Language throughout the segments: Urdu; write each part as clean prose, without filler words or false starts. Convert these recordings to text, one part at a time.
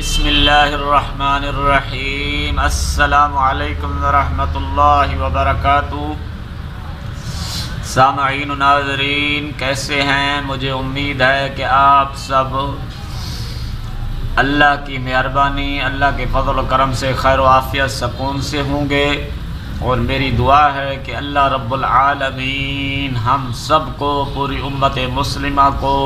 بسم اللہ الرحمن الرحیم۔ السلام علیکم ورحمۃ اللہ وبرکاتہ۔ سامعین و ناظرین کیسے ہیں؟ مجھے امید ہے کہ آپ سب اللہ کی مہربانی، اللہ کے فضل و کرم سے خیر و عافیت سکون سے ہوں گے، اور میری دعا ہے کہ اللہ رب العالمین ہم سب کو، پوری امت مسلمہ کو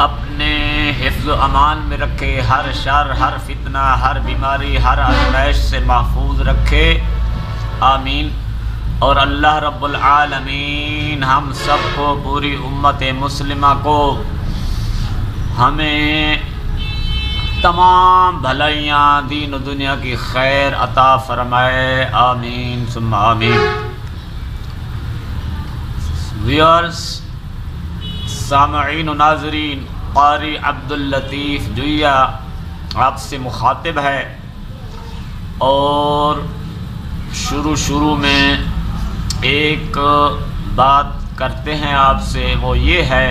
اپنے حفظ و امان میں رکھے، ہر شر، ہر فتنہ، ہر بیماری، ہر آزمائش سے محفوظ رکھے، آمین۔ اور اللہ رب العالمین ہم سب کو، پوری امت مسلمہ کو، ہمیں تمام بھلائیاں دین و دنیا کی خیر عطا فرمائے، آمین ثم آمین۔ ویورز، سامعین و ناظرین، قاری عبداللطیف جوئیہ آپ سے مخاطب ہے، اور شروع میں ایک بات کرتے ہیں آپ سے، وہ یہ ہے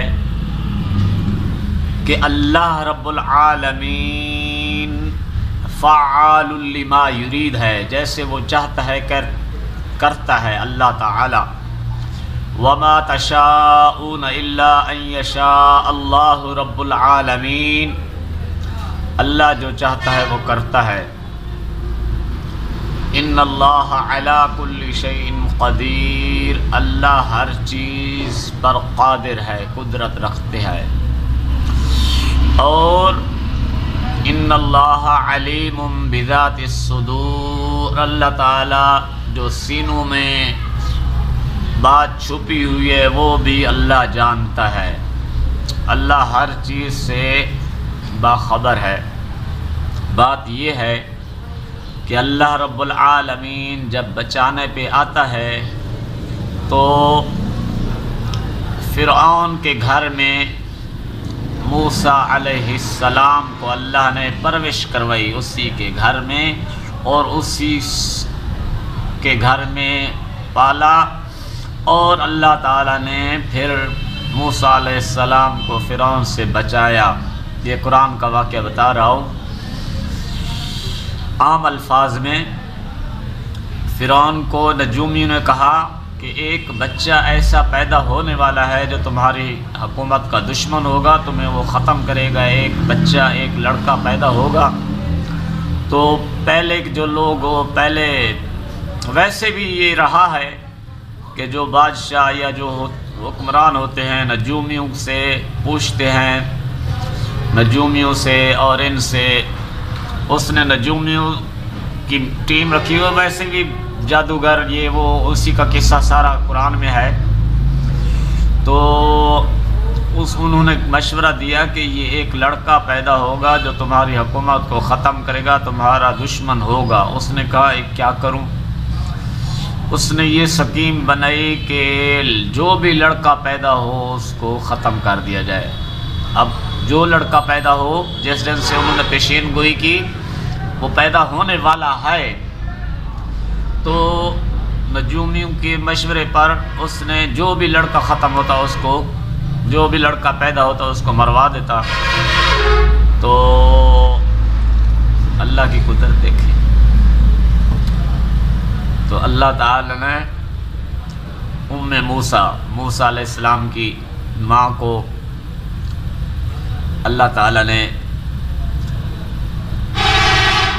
کہ اللہ رب العالمین فعال لما یرید ہے، جیسے وہ چاہتا ہے کرتا ہے اللہ تعالی۔ وما تشاءون الا ان یشاء اللہ رب العالمین، اللہ جو چاہتا ہے وہ کرتا ہے۔ ان اللہ علی کل شیء قدیر، اللہ ہر چیز پر قادر ہے، قدرت رکھتے ہیں۔ اور ان اللہ علیم بذات الصدور، اللہ تعالی جو سینوں میں بات چھپی ہوئی ہے وہ بھی اللہ جانتا ہے، اللہ ہر چیز سے باخبر ہے۔ بات یہ ہے کہ اللہ رب العالمین جب بچانے پہ آتا ہے تو فرعون کے گھر میں موسیٰ علیہ السلام کو اللہ نے پرورش کروائی، اسی کے گھر میں، اور اسی کے گھر میں پالا، اور اللہ تعالیٰ نے پھر موسیٰ علیہ السلام کو فرعون سے بچایا۔ یہ قرآن کا واقعہ بتا رہا ہوں۔ عام الفاظ میں فرعون کو نجومیوں نے کہا کہ ایک بچہ ایسا پیدا ہونے والا ہے جو تمہاری حکومت کا دشمن ہوگا، تمہیں وہ ختم کرے گا، ایک بچہ، ایک لڑکا پیدا ہوگا۔ تو پہلے جو لوگ، پہلے ویسے بھی یہ رہا ہے کہ جو بادشاہ یا جو حکمران ہوتے ہیں نجومیوں سے پوچھتے ہیں، نجومیوں سے اور ان سے، اس نے نجومیوں کی ٹیم رکھی ہو، ویسے بھی جادوگر یہ وہ، اسی کا قصہ سارا قرآن میں ہے۔ تو انہوں نے مشورہ دیا کہ یہ ایک لڑکا پیدا ہوگا جو تمہاری حکومت کو ختم کرے گا، تمہارا دشمن ہوگا۔ اس نے کہا کیا کروں؟ اس نے یہ سکیم بنائی کہ جو بھی لڑکا پیدا ہو اس کو ختم کر دیا جائے۔ اب جو لڑکا پیدا ہو، جس دن سے انہوں نے پیشین گوئی کی وہ پیدا ہونے والا ہے، تو نجومیوں کے مشورے پر اس نے جو بھی لڑکا ختم ہوتا اس کو، جو بھی لڑکا پیدا ہوتا اس کو مروا دیتا۔ تو اللہ کی قدرت دیکھیں، تو اللہ تعالی نے موسیٰ علیہ السلام کی ماں کو اللہ تعالی نے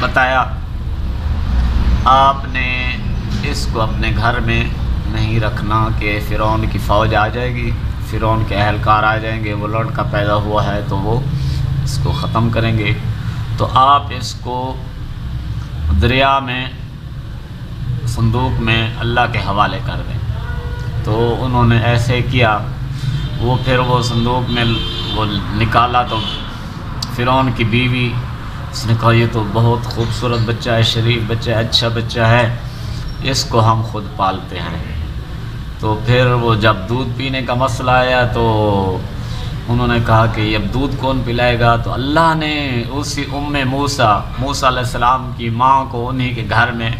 بتایا آپ نے اس کو اپنے گھر میں نہیں رکھنا کہ فرعون کی فوج آ جائے گی، فرعون کے اہلکار آ جائیں گے، وہ لڑکا پیدا ہوا ہے تو وہ اس کو ختم کریں گے، تو آپ اس کو دریا میں، صندوق میں اللہ کے حوالے کر دیں۔ تو انہوں نے ایسے کیا، وہ پھر وہ صندوق میں وہ نکالا تو فرعون کی بیوی، اس نے کہا یہ تو بہت خوبصورت بچہ ہے، شریف بچہ ہے، اچھا بچہ ہے، اس کو ہم خود پالتے ہیں۔ تو پھر وہ جب دودھ پینے کا مسئلہ آیا تو انہوں نے کہا کہ اب دودھ کون پلائے گا؟ تو اللہ نے اسی موسیٰ علیہ السلام کی ماں کو انہی کے گھر میں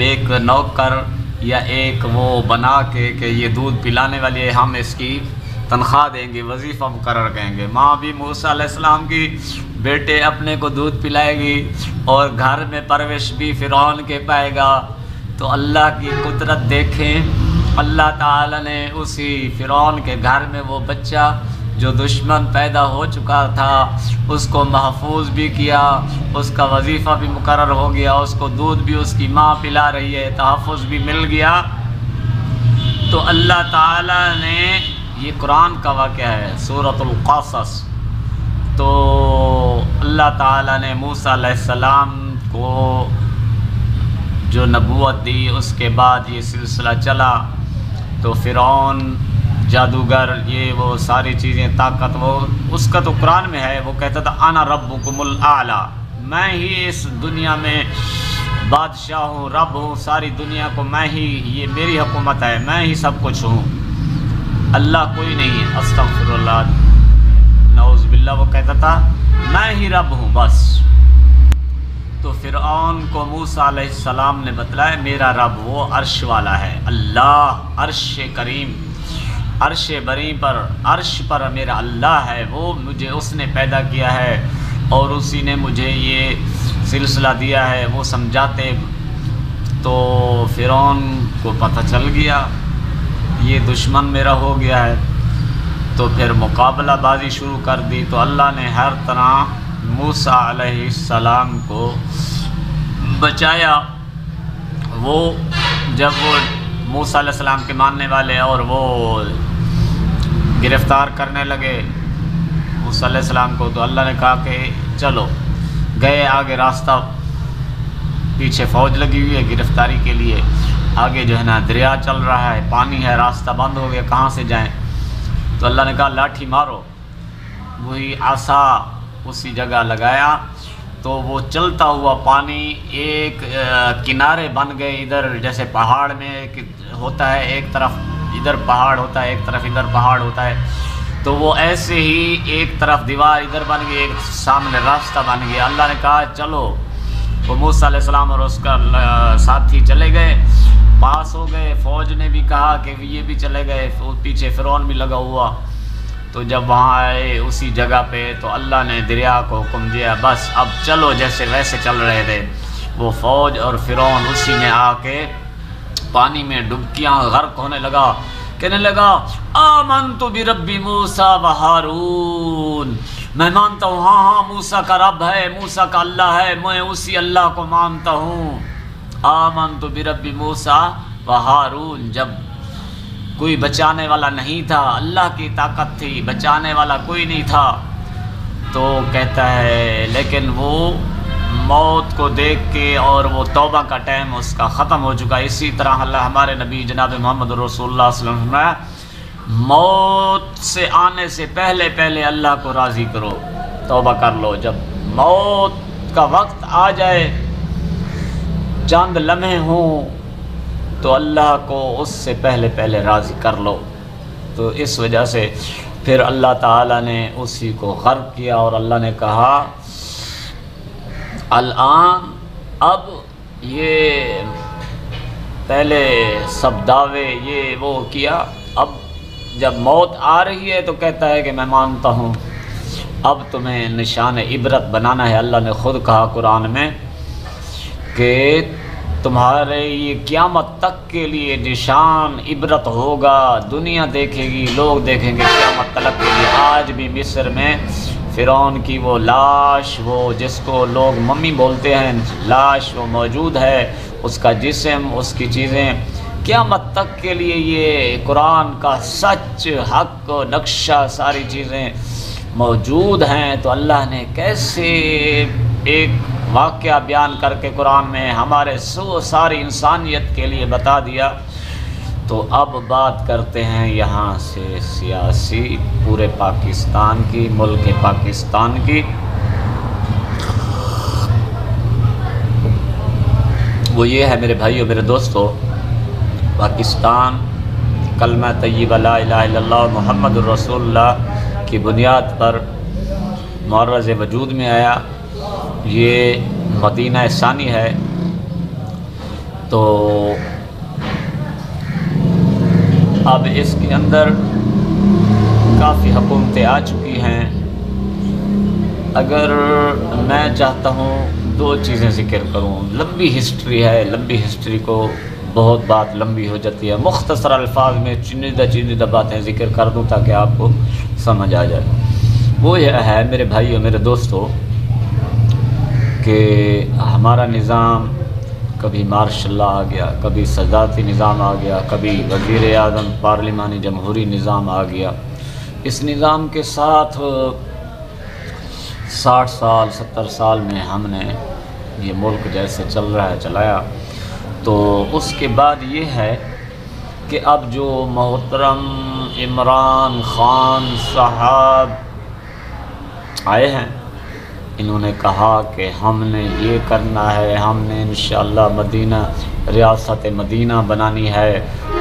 ایک نوکر یا ایک وہ بنا کے کہ یہ دودھ پلانے والی ہے، ہم اس کی تنخواہ دیں گے، وظیفہ مقرر کریں گے۔ ماں بھی موسیٰ علیہ السلام کی بیٹے اپنے کو دودھ پلائے گی اور گھر میں پرورش بھی فرعون کے پائے گا۔ تو اللہ کی قدرت دیکھیں، اللہ تعالیٰ نے اسی فرعون کے گھر میں وہ بچہ جو دشمن پیدا ہو چکا تھا اس کو محفوظ بھی کیا، اس کا وظیفہ بھی مقرر ہو گیا، اس کو دودھ بھی اس کی ماں پلا رہی ہے، تحفظ بھی مل گیا۔ تو اللہ تعالیٰ نے، یہ قرآن کا واقعہ ہے سورۃ القصص، تو اللہ تعالیٰ نے موسیٰ علیہ السلام کو جو نبوت دی، اس کے بعد یہ سلسلہ چلا۔ تو فرعون، جادوگر، یہ وہ ساری چیزیں، طاقت، وہ اس کا تو قرآن میں ہے، وہ کہتا تھا انا ربکم الاعلی، میں ہی اس دنیا میں بادشاہ ہوں، رب ہوں، ساری دنیا کو میں ہی، یہ میری حکومت ہے، میں ہی سب کچھ ہوں، اللہ کوئی نہیں ہے۔ استغفر اللہ، نعوذ باللہ، وہ کہتا تھا میں ہی رب ہوں بس۔ تو فرعون کو موسیٰ علیہ السلام نے بتلایا میرا رب وہ عرش والا ہے، اللہ، عرش کریم، عرش بری پر، عرش پر میرا اللہ ہے، وہ مجھے اس نے پیدا کیا ہے اور اسی نے مجھے یہ سلسلہ دیا ہے، وہ سمجھاتے۔ تو فرعون کو پتہ چل گیا یہ دشمن میرا ہو گیا ہے، تو پھر مقابلہ بازی شروع کر دی۔ تو اللہ نے ہر طرح موسیٰ علیہ السلام کو بچایا۔ وہ جب وہ موسیٰ علیہ السلام کے ماننے والے اور وہ گرفتار کرنے لگے موسیٰ علیہ السلام کو، تو اللہ نے کہا کہ چلو، گئے آگے، راستہ پیچھے فوج لگی ہوئی ہے گرفتاری کے لیے، آگے جو ہے نا دریا چل رہا ہے، پانی ہے، راستہ بند ہو گیا، کہاں سے جائیں؟ تو اللہ نے کہا لاٹھی مارو، وہی عصا اسی جگہ لگایا، تو وہ چلتا ہوا پانی ایک کنارے بن گئے، ادھر جیسے پہاڑ میں ہوتا ہے، ایک طرف ادھر پہاڑ ہوتا ہے، ایک طرف ادھر پہاڑ ہوتا ہے، تو وہ ایسے ہی ایک طرف دیوار ادھر بن گئی، ایک سامنے راستہ بن گیا۔ اللہ نے کہا چلو، وہ موسیٰ علیہ السلام اور اس کا ساتھی چلے گئے، پاس ہو گئے، فوج نے بھی کہا کہ یہ بھی چلے گئے، پیچھے فرعون بھی لگا ہوا۔ تو جب وہاں آئے اسی جگہ پہ، تو اللہ نے دریا کو حکم دیا بس اب چلو، جیسے ویسے چل رہے تھے وہ فوج اور فرعون، اسی میں آ کے پانی میں ڈبکیاں، غرق ہونے لگا، کہنے لگا آمنت برب موسیٰ و ہارون، میں مانتا ہوں، ہاں ہاں موسیٰ کا رب ہے، موسیٰ کا اللہ ہے، میں اسی اللہ کو مانتا ہوں۔ آمنت برب موسیٰ و ہارون، جب کوئی بچانے والا نہیں تھا، اللہ کی طاقت تھی، بچانے والا کوئی نہیں تھا، تو کہتا ہے لیکن وہ موت کو دیکھ کے، اور وہ توبہ کا ٹائم اس کا ختم ہو چکا۔ اسی طرح اللہ ہمارے نبی جناب محمد رسول اللہ صلی اللہ علیہ وسلم نے موت سے آنے سے پہلے پہلے اللہ کو راضی کرو، توبہ کر لو، جب موت کا وقت آ جائے، چند لمحے ہوں، تو اللہ کو اس سے پہلے پہلے راضی کر لو۔ تو اس وجہ سے پھر اللہ تعالیٰ نے اسی کو غرق کیا، اور اللہ نے کہا الآن، اب یہ پہلے سب دعوے یہ وہ کیا، اب جب موت آ رہی ہے تو کہتا ہے کہ میں مانتا ہوں، اب تمہیں نشان عبرت بنانا ہے۔ اللہ نے خود کہا قرآن میں کہ تمہارے یہ قیامت تک کے لیے نشان عبرت ہوگا، دنیا دیکھے گی، لوگ دیکھیں گے قیامت تک کے لیے۔ آج بھی مصر میں فرعون کی وہ لاش، وہ جس کو لوگ ممی بولتے ہیں، لاش وہ موجود ہے، اس کا جسم، اس کی چیزیں، قیامت تک کے لیے یہ قرآن کا سچ، حق، نقشہ، ساری چیزیں موجود ہیں۔ تو اللہ نے کیسے ایک واقعہ بیان کر کے قرآن میں ہمارے ساری انسانیت کے لیے بتا دیا۔ تو اب بات کرتے ہیں یہاں سے سیاسی پورے پاکستان کی، ملک پاکستان کی۔ وہ یہ ہے میرے بھائیو، میرے دوستو، پاکستان کلمہ طیبہ لا الہ الا اللہ محمد الرسول اللہ کی بنیاد پر معرض وجود میں آیا۔ یہ مدینہ ثانی ہے، تو اب اس کے اندر کافی حکومتیں آ چکی ہیں، اگر میں چاہتا ہوں 2 چیزیں ذکر کروں، لمبی ہسٹری ہے، لمبی ہسٹری کو بہت بات لمبی ہو جاتی ہے، مختصر الفاظ میں چنیدہ باتیں ذکر کر دوں تاکہ آپ کو سمجھ آ جائے۔ وہ یہ ہے میرے بھائی اور میرے دوستو کہ ہمارا نظام کبھی مارشل لا آ گیا، کبھی صدارتی نظام آ گیا، کبھی وزیر اعظم پارلیمانی جمہوری نظام آ گیا۔ اس نظام کے ساتھ 60 سال 70 سال میں ہم نے یہ ملک جیسے چل رہا ہے چلایا، تو اس کے بعد یہ ہے کہ اب جو محترم عمران خان صاحب آئے ہیں، انہوں نے کہا کہ ہم نے یہ کرنا ہے، ہم نے انشاءاللہ مدینہ ریاست مدینہ بنانی ہے،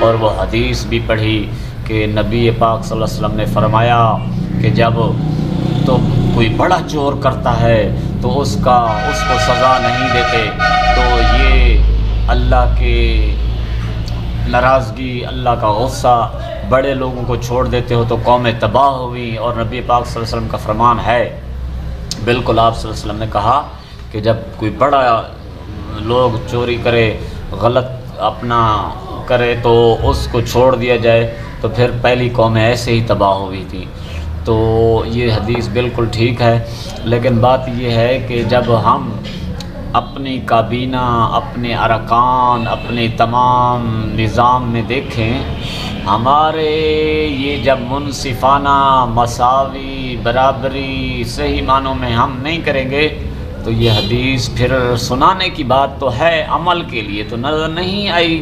اور وہ حدیث بھی پڑھی کہ نبی پاک صلی اللہ علیہ وسلم نے فرمایا کہ جب تو کوئی بڑا چور کرتا ہے تو اس کو سزا نہیں دیتے، تو یہ اللہ کے ناراضگی، اللہ کا غصہ، بڑے لوگوں کو چھوڑ دیتے ہو تو قومیں تباہ ہوئی، اور نبی پاک صلی اللہ علیہ وسلم کا فرمان ہے، بالکل آپ صلی اللہ علیہ وسلم نے کہا کہ جب کوئی بڑا لوگ چوری کرے، غلط اپنا کرے تو اس کو چھوڑ دیا جائے، تو پھر پہلی قومیں ایسے ہی تباہ ہوئی تھی۔ تو یہ حدیث بالکل ٹھیک ہے، لیکن بات یہ ہے کہ جب ہم اپنی کابینہ، اپنے ارکان، اپنے تمام نظام میں دیکھیں، ہمارے یہ جب منصفانہ، مساوی، برابری، صحیح معنوں میں ہم نہیں کریں گے تو یہ حدیث پھر سنانے کی بات تو ہے، عمل کے لیے تو نظر نہیں آئی۔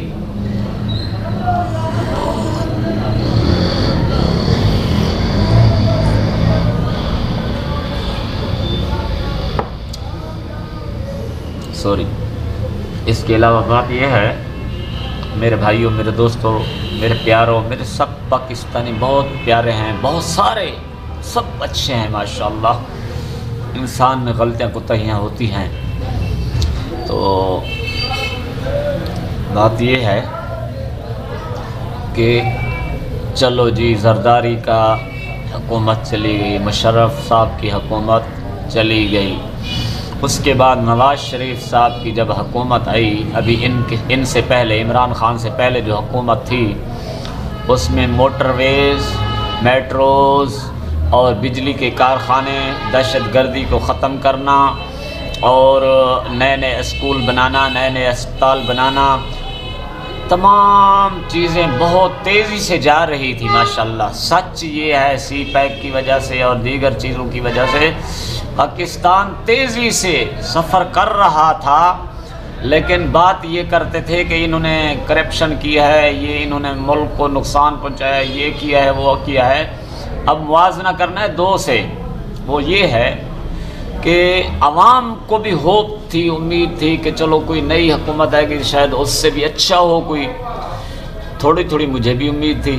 اس کے علاوہ بات یہ ہے میرے بھائیوں، میرے دوستوں، میرے پیاروں، میرے سب پاکستانی بہت پیارے ہیں، بہت سارے، سب اچھے ہیں ماشاءاللہ۔ انسان میں غلطیاں کوتاہیاں ہوتی ہیں، تو بات یہ ہے کہ چلو جی زرداری کا حکومت چلی گئی، مشرف صاحب کی حکومت چلی گئی، اس کے بعد نواز شریف صاحب کی جب حکومت آئی، ابھی ان سے پہلے، عمران خان سے پہلے جو حکومت تھی، اس میں موٹر ویز، میٹروز اور بجلی کے کارخانے، دہشت گردی کو ختم کرنا، اور نئے نئے اسکول بنانا، نئے نئے اسپتال بنانا، تمام چیزیں بہت تیزی سے جا رہی تھی ماشاءاللہ۔ سچ یہ ہے سی پیک کی وجہ سے اور دیگر چیزوں کی وجہ سے پاکستان تیزی سے سفر کر رہا تھا، لیکن بات یہ کرتے تھے کہ انہوں نے کرپشن کیا ہے، یہ انہوں نے ملک کو نقصان پہنچایا ہے، یہ کیا ہے، وہ کیا ہے۔ اب موازنہ کرنا ہے 2 سے، وہ یہ ہے کہ عوام کو بھی ہوپ تھی، امید تھی کہ چلو کوئی نئی حکومت آئے گی، شاید اس سے بھی اچھا ہو کوئی، تھوڑی تھوڑی مجھے بھی امید تھی،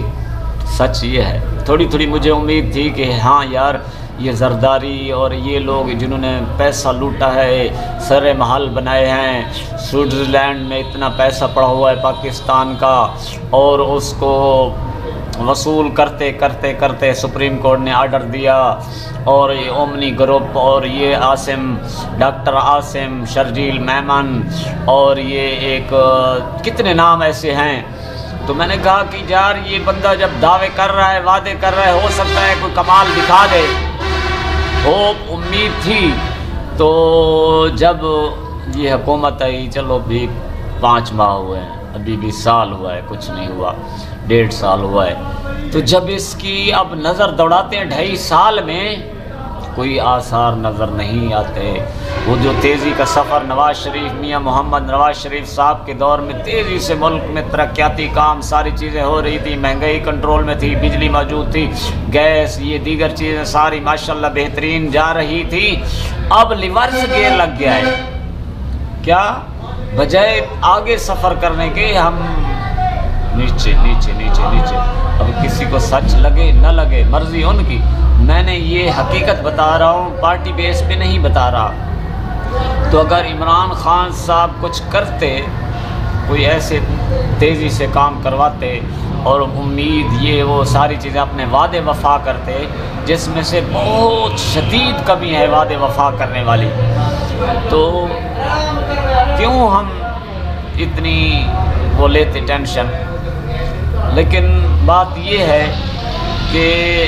سچ یہ ہے، تھوڑی تھوڑی مجھے امید تھی کہ ہاں یار یہ زرداری اور یہ لوگ جنہوں نے پیسہ لوٹا ہے، سر محل بنائے ہیں، سوئٹزرلینڈ میں اتنا پیسہ پڑا ہوا ہے پاکستان کا، اور اس کو وصول کرتے کرتے کرتے سپریم کورٹ نے آرڈر دیا، اور یہ اومنی گروپ اور یہ ڈاکٹر عاصم، شرجیل میمن، اور یہ ایک کتنے نام ایسے ہیں۔ تو میں نے کہا کہ یار یہ بندہ جب دعوے کر رہا ہے، وعدے کر رہا ہے، ہو سکتا ہے کوئی کمال دکھا دے، ہوپ امید تھی۔ تو جب یہ حکومت آئی، چلو بھی 5 ماہ ہوئے ہیں، ابھی بھی سال ہوا ہے، کچھ نہیں ہوا، 1.5 سال ہوا ہے، تو جب اس کی اب نظر دوڑاتے ہیں 2.5 سال میں، کوئی آثار نظر نہیں آتے۔ وہ جو تیزی کا سفر نواز شریف، میاں محمد نواز شریف صاحب کے دور میں تیزی سے ملک میں ترقیاتی کام، ساری چیزیں ہو رہی تھی، مہنگائی کنٹرول میں تھی، بجلی موجود تھی، گیس، یہ دیگر چیزیں ساری ماشاءاللہ بہترین جا رہی تھی، اب ریورس گیئر لگ گیا ہے۔ کیا بجائے آگے سفر کرنے کے ہم نیچے نیچے نیچے نیچے۔ اب کسی کو سچ لگے نہ لگے، مرضی ان کی، میں نے یہ حقیقت بتا رہا ہوں، پارٹی بیس پہ نہیں بتا رہا۔ تو اگر عمران خان صاحب کچھ کرتے، کوئی ایسے تیزی سے کام کرواتے اور امید، یہ وہ ساری چیزیں اپنے وعدے وفا کرتے، جس میں سے بہت شدید کمی ہے وعدے وفا کرنے والی. تو کیوں ہم اتنی وہ لیتے ٹینشن؟ لیکن بات یہ ہے کہ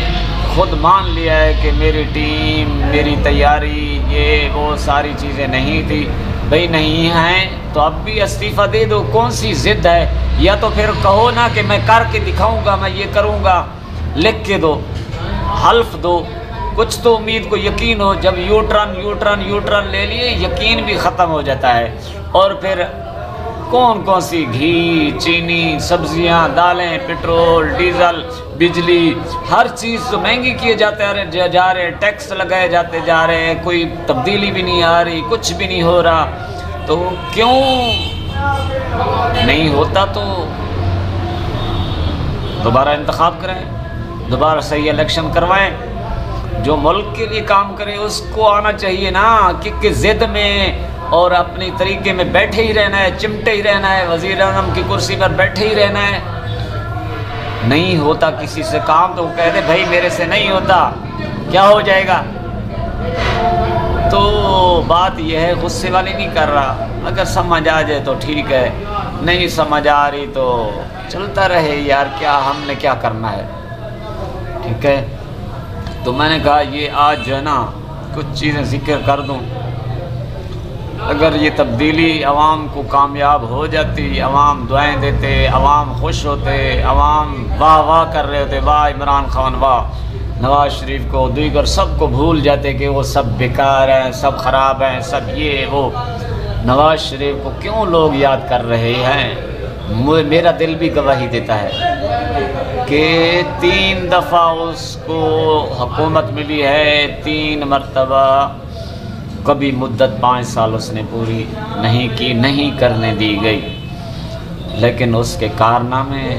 خود مان لیا ہے کہ میری ٹیم، میری تیاری، یہ وہ ساری چیزیں نہیں تھی. بھئی نہیں ہیں تو اب بھی استعفیٰ دے دو، کون سی ضد ہے؟ یا تو پھر کہو نا کہ میں کر کے دکھاؤں گا، میں یہ کروں گا، لکھ کے دو، حلف دو، کچھ تو امید کو یقین ہو. جب یو ٹرن لے لیے یقین بھی ختم ہو جاتا ہے. اور پھر کون سی گھی، چینی، سبزیاں، دالیں، پٹرول، ڈیزل، بجلی، ہر چیز تو مہنگی کیے جا رہے، ٹیکس لگائے جاتے جا رہے ہیں، کوئی تبدیلی بھی نہیں آ رہی، کچھ بھی نہیں ہو رہا. تو کیوں نہیں ہوتا؟ تو دوبارہ انتخاب کریں، دوبارہ صحیح الیکشن کروائیں. جو ملک کے لیے کام کرے اس کو آنا چاہیے نا کہ ضد میں اور اپنی طریقے میں بیٹھے ہی رہنا ہے، چمٹے ہی رہنا ہے، وزیر اعظم کی کرسی پر بیٹھے ہی رہنا ہے. نہیں ہوتا کسی سے کام تو وہ کہہ دے بھائی میرے سے نہیں ہوتا، کیا ہو جائے گا؟ تو بات یہ ہے، غصے والی نہیں کر رہا. اگر سمجھ آ جائے تو ٹھیک ہے، نہیں سمجھ آ رہی تو چلتا رہے یار، کیا ہم نے کیا کرنا ہے. ٹھیک ہے، تو میں نے کہا یہ آج جو ہے نا کچھ چیزیں ذکر کر دوں. اگر یہ تبدیلی عوام کو کامیاب ہو جاتی، عوام دعائیں دیتے، عوام خوش ہوتے، عوام واہ واہ کر رہے ہوتے، واہ عمران خان، واہ نواز شریف کو، دیگر سب کو بھول جاتے کہ وہ سب بیکار ہیں، سب خراب ہیں، سب یہ وہ. نواز شریف کو کیوں لوگ یاد کر رہے ہیں؟ میرا دل بھی گواہی دیتا ہے کہ 3 دفعہ اس کو حکومت ملی ہے، 3 مرتبہ. کبھی مدت 5 سال اس نے پوری نہیں کی، نہیں کرنے دی گئی. لیکن اس کے کارنامے،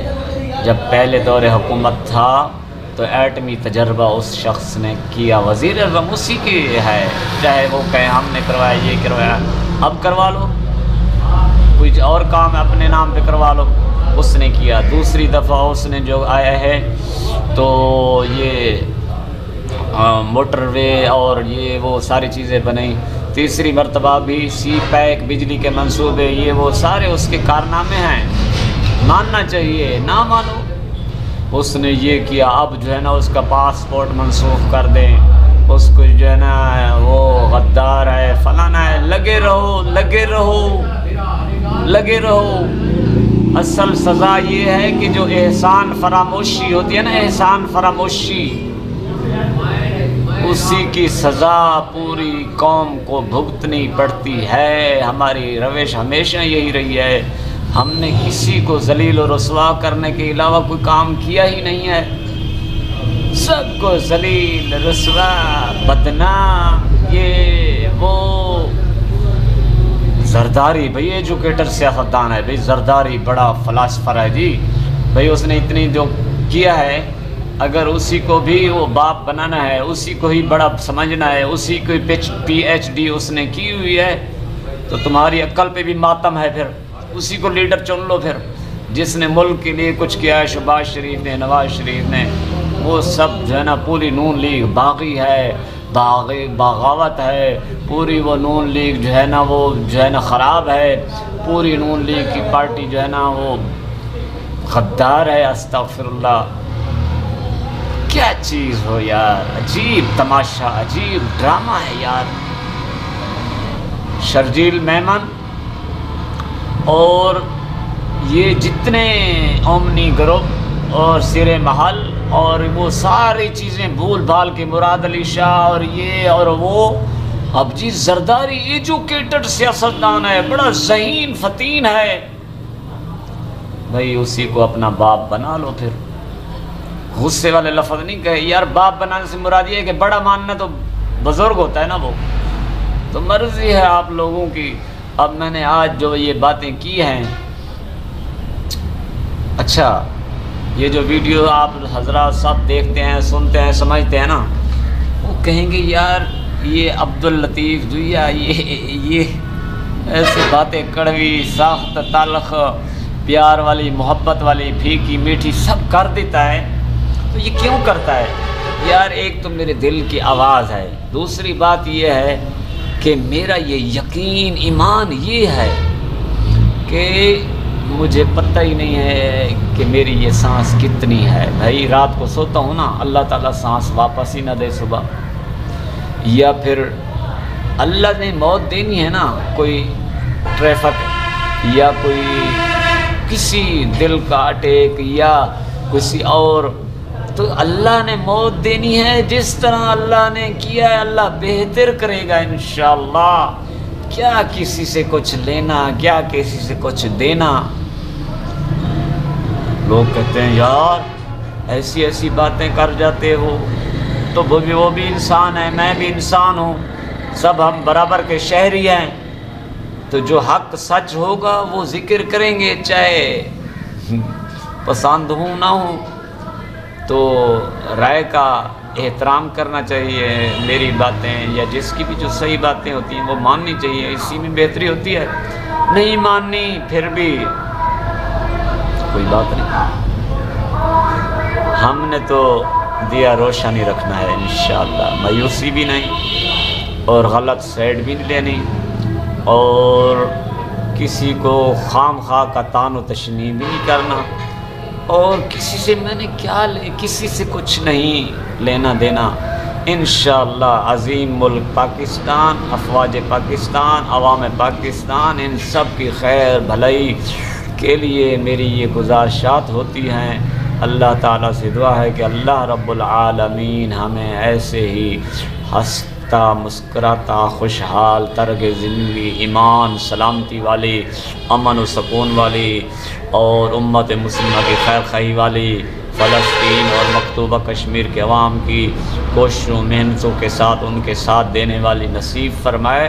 جب پہلے دور حکومت تھا تو ایٹمی تجربہ اس شخص نے کیا، وزیر اعظم اسی کی ہے، چاہے وہ کہیں ہم نے کروایا، یہ کروایا، اب کروا لو، کوئی اور کام اپنے نام پہ کروا لو، اس نے کیا. دوسری دفعہ اس نے جو آیا ہے تو یہ موٹر وے اور یہ وہ ساری چیزیں بنائیں. تیسری مرتبہ بھی سی پیک، بجلی کے منصوبے، یہ وہ سارے اس کے کارنامے ہیں، ماننا چاہیے. نہ مانو، اس نے یہ کیا. اب جو ہے نا اس کا پاسپورٹ منسوخ کر دیں، اس کو جو ہے نا وہ غدار ہے، فلانا ہے. لگے رہو لگے رہو لگے رہو. اصل سزا یہ ہے کہ جو احسان فراموشی ہوتی ہے نا، احسان فراموشی، اسی کی سزا پوری قوم کو بھگتنی پڑتی ہے. ہماری روش ہمیشہ یہی رہی ہے، ہم نے کسی کو ذلیل و رسوا کرنے کے علاوہ کوئی کام کیا ہی نہیں ہے. سب کو ذلیل، رسوا، بدنام، یہ وہ. زرداری بھئی ایجوکیٹر سیاستدان ہے، بھئی زرداری بڑا فلاسفر ہے جی. بھئی اس نے اتنی جو کیا ہے، اگر اسی کو بھی وہ باپ بنانا ہے، اسی کو ہی بڑا سمجھنا ہے، اسی کو پی ایچ ڈی اس نے کی ہوئی ہے، تو تمہاری عقل پہ بھی ماتم ہے. پھر اسی کو لیڈر چن لو. پھر جس نے ملک کے لیے کچھ کیا ہے، شہباز شریف نے، نواز شریف نے، وہ سب جو ہے نا پوری نون لیگ باغی ہے، بغاوت ہے. پوری وہ نون لیگ جو ہے نا وہ جو ہے نا خراب ہے. پوری نون لیگ کی پارٹی جو ہے نا وہ غدار ہے. استغفر اللہ. کیا چیز ہو یار، عجیب تماشا، عجیب ڈرامہ ہے یار. شرجیل میمن اور یہ جتنے اومنی گروپ اور سر محل اور وہ ساری چیزیں بھول بھال کے، مراد علی شاہ اور یہ اور وہ. اب جی زرداری ایجوکیٹڈ سیاستدان ہے، بڑا ذہین فتین ہے، بھائی اسی کو اپنا باپ بنا لو. پھر غصے والے لفظ نہیں کہے یار. باپ بنانے سے مراد یہ ہے کہ بڑا ماننا تو بزرگ ہوتا ہے نا، وہ تو مرضی ہے آپ لوگوں کی. اب میں نے آج جو یہ باتیں کی ہیں، اچھا یہ جو ویڈیو آپ حضرات سب دیکھتے ہیں، سنتے ہیں، سمجھتے ہیں نا، وہ کہیں گے یار یہ عبداللطیف جویا یہ ایسی باتیں کڑوی، سخت، تلخ، پیار والی محبت والی پھیکی میٹھی سب کر دیتا ہے، تو یہ کیوں کرتا ہے؟ یار ایک تو میرے دل کی آواز ہے، دوسری بات یہ ہے کہ میرا یہ یقین ایمان یہ ہے کہ مجھے پتہ ہی نہیں ہے کہ میری یہ سانس کتنی ہے۔ بھائی رات کو سوتا ہوں نا، اللہ تعالیٰ سانس واپس ہی نہ دے صبح، یا پھر اللہ نے موت دینی ہے نا، کوئی ٹریفک یا کوئی کسی دل کا اٹیک یا کسی اور، تو اللہ نے موت دینی ہے، جس طرح اللہ نے کیا ہے اللہ بہتر کرے گا انشاءاللہ۔ کیا کسی سے کچھ لینا، کیا کسی سے کچھ دینا۔ لوگ کہتے ہیں یار ایسی ایسی باتیں کر جاتے ہو، تو وہ بھی انسان ہے، میں بھی انسان ہوں، سب ہم برابر کے شہری ہیں، تو جو حق سچ ہوگا وہ ذکر کریں گے، چاہے پسند ہوں نہ ہوں۔ تو رائے کا احترام کرنا چاہیے، میری باتیں یا جس کی بھی جو صحیح باتیں ہوتی ہیں وہ ماننی چاہیے، اسی میں بہتری ہوتی ہے۔ نہیں ماننی پھر بھی کوئی بات نہیں، ہم نے تو دیا روشنی رکھنا ہے انشاءاللہ، مایوسی بھی نہیں اور غلط سائڈ بھی نہیں لینی، اور کسی کو خام خواہ کا طعن و تشنیع بھی نہیں کرنا، اور کسی سے میں نے کیا لے، کسی سے کچھ نہیں لینا دینا۔ انشاءاللہ عظیم ملک پاکستان، افواج پاکستان، عوام پاکستان، ان سب کی خیر بھلائی کے لیے میری یہ گزارشات ہوتی ہیں۔ اللہ تعالیٰ سے دعا ہے کہ اللہ رب العالمین ہمیں ایسے ہی ہنستا مسکراتا خوشحال طرز زندگی، ایمان سلامتی والی، امن و سکون والی اور امت مسلمہ کی خیر خواہی والی فلسطین اور مقتوبہ کشمیر کے عوام کی کوششوں محنتوں کے ساتھ ان کے ساتھ دینے والی نصیب فرمائے۔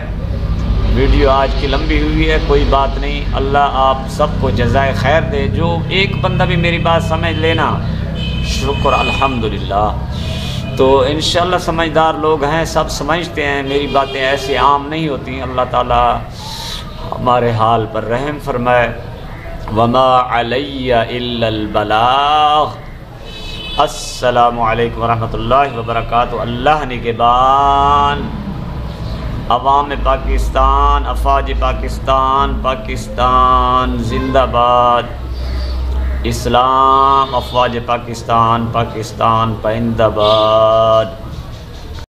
ویڈیو آج کی لمبی ہوئی ہے، کوئی بات نہیں، اللہ آپ سب کو جزائے خیر دے۔ جو ایک بندہ بھی میری بات سمجھ لینا شکر الحمدللہ۔ تو انشاءاللہ سمجھدار لوگ ہیں، سب سمجھتے ہیں، میری باتیں ایسے عام نہیں ہوتی۔ اللہ تعالیٰ ہمارے حال پر رحم فرمائے۔ وما علی الا البلاغ۔ السلام علیکم ورحمۃ اللہ وبرکاتہ۔ اللہ نگہبان۔ عوام پاکستان، افواج پاکستان، پاکستان زندہ باد، اسلام، افواج پاکستان، پاکستان پائندہ باد۔